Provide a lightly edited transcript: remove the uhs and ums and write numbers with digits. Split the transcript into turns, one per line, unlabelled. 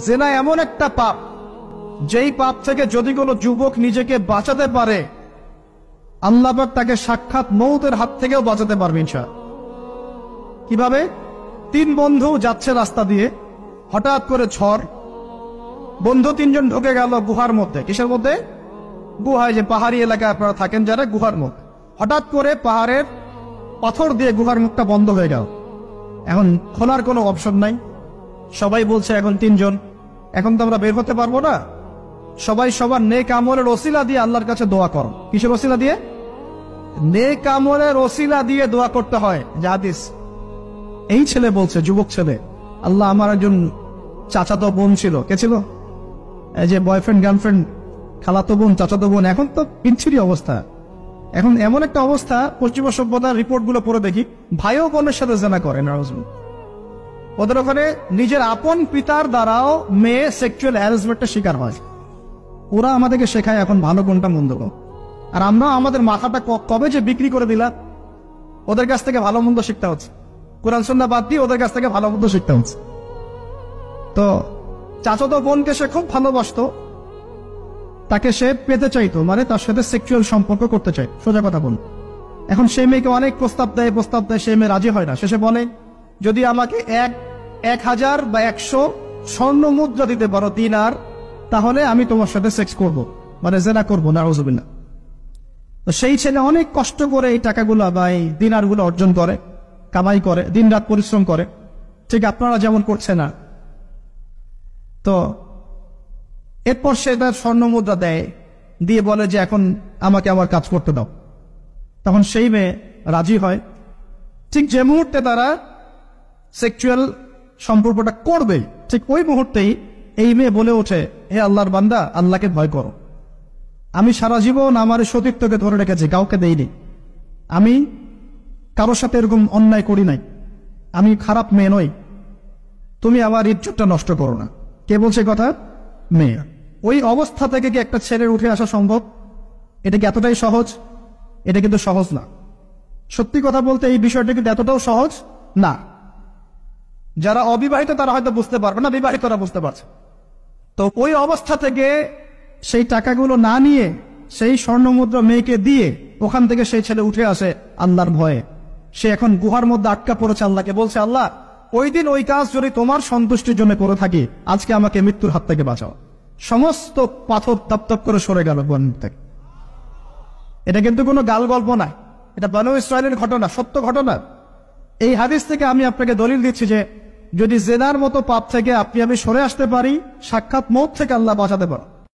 জেনা এমন একটা পাপ, যেই পাপ থেকে যদি কোনো যুবক নিজেকে বাঁচাতে পারে, আল্লাহ পাক তাকে সাক্ষাৎ মৌতের হাত থেকেও বাঁচাতে পারবে ইনশাআল্লাহ। কিভাবে? 3 বন্ধু যাচ্ছে রাস্তা দিয়ে, হঠাৎ করে ঝড়, বন্ধু 3 জন ঢুকে গেল গুহার মধ্যে। কিসের মধ্যে? গুহায়, যে পাহাড়ি এলাকায় আপনারা থাকেন যারা, গুহার মধ্যে। হঠাৎ করে পাহাড়ের পাথর দিয়ে গুহার মুখটা বন্ধ হয়ে গেল। এখন খোলার কোনো অপশন নাই। সবাই বলছে এখন 3 জন, এখন তো আমরা বের হতে পারবো না। সবাই সবার নেক আমলের ওসিলা দিয়ে আল্লাহর কাছে দোয়া করো। কিসের ওসিলা দিয়ে? নেক আমলের ওসিলা দিয়ে দোয়া করতে হয়। হাদিস। এই ছেলে বলছে, যুবক ছেলে, আল্লাহ, আমার একজন চাচাতো বোন ছিল। কে ছিল? এই যে বয়ফ্রেন্ড গার্লফ্রেন্ড, খালাতো বোন, চাচাতো বোন। এখন তো পিনছিরি অবস্থা। এখন এমন একটা অবস্থা, পশ্চিমা সভ্যতার রিপোর্ট গুলো পড়ে দেখি, ভাইও বোনের সাথে জেনা করে। ওদের ওখানে নিজের আপন পিতার দ্বারাও মেয়ে সেক্সুয়াল হ্যারাসমেন্টের শিকার হয়। ওরা আমাদেরকে শেখায় এখন ভালো কোনটা মন্দ। আর আমরা আমাদের মাথাটা কবে যে বিক্রি করে দিলাম, ওদের কাছ থেকে ভালো মন্দ শিখতে হচ্ছে। কোরআন সুন্নাহ বাদ দিয়ে ওদের কাছ থেকে ভালো মন্দ শিখতে হচ্ছে। তো চাচাতো বোনকে সে খুব ভালোবাসতো, তাকে সে পেতে চাইতো, মানে তার সাথে সেক্সুয়াল সম্পর্ক করতে চাই, সোজা কথা বল। এখন সেই মেয়েকে অনেক প্রস্তাব দেয়, সেই মেয়ে রাজি হয় না। শেষে বলে, যদি আমাকে 1000 বা 100 স্বর্ণ মুদ্রা দিতে পারো, দিনার, তাহলে আমি তোমার সাথে সেক্স করব, মানে জেনা করবো। নাউজুবিল্লাহ। তো সেই ছেলে অনেক কষ্ট করে এই টাকাগুলো বা এই দিনারগুলো অর্জন করে, কামাই করে, দিন রাত পরিশ্রম করে, ঠিক আপনারা যেমন করছে না। তো এরপর সে তার স্বর্ণ মুদ্রা দেয়, দিয়ে বলে যে এখন আমাকে আমার কাজ করতে দাও। তখন সেই মেয়ে রাজি হয়। ঠিক যে মুহূর্তে তারা সেক্সুয়াল সম্পর্কটা করবে, ঠিক ওই মুহূর্তেই এই মেয়ে বলে ওঠে, হে আল্লাহর বান্দা, আল্লাহকে ভয় করো। আমি সারা জীবন আমার সতীত্বকে ধরে রেখেছি, কাউকে দেইনি। আমি কারোর সাথে এরকম অন্যায় করি নাই। আমি খারাপ মেয়ে নই। তুমি আমার ইজ্জতটা নষ্ট করো না। কে বলছে কথা? মেয়ে। ওই অবস্থা থেকে কি একটা ছেলের উঠে আসা সম্ভব? এটা কি এতটাই সহজ? এটা কিন্তু সহজ না। সত্যি কথা বলতে এই বিষয়টা কিন্তু এতটাও সহজ না। যারা অবিবাহিত তারা হয়তো বুঝতে পারবে না, বিবাহিতরা বুঝতে পারছে। তো ওই অবস্থা থেকে সেই টাকাগুলো না নিয়ে সেই স্বর্ণমুদ্রা মেয়েকে দিয়ে ওখান থেকে সেই ছেলে উঠে আসে আল্লাহর ভয়ে। সে এখন গুহার মধ্যে আটকা পড়েছে, আল্লাহকে বলছে, আল্লাহ, ওই দিন ওই কাজ যদি তোমার সন্তুষ্টির জন্য করে থাকি, আজকে আমাকে মৃত্যুর হাত থেকে বাঁচাও। সমস্ত পাথর তপ করে সরে গেল বন থেকে। এটা কিন্তু কোনো গাল গল্প না, এটা বনু ইসরায়েলের ঘটনা, সত্য ঘটনা। এই হাদিস থেকে আমি আপনাকে দলিল দিচ্ছি যে যদি জেনার মতো পাপ থেকে আপনি আমি সরে আসতে পারি, সাক্ষাৎ মওত থেকে আল্লাহ বাঁচাতে পারে।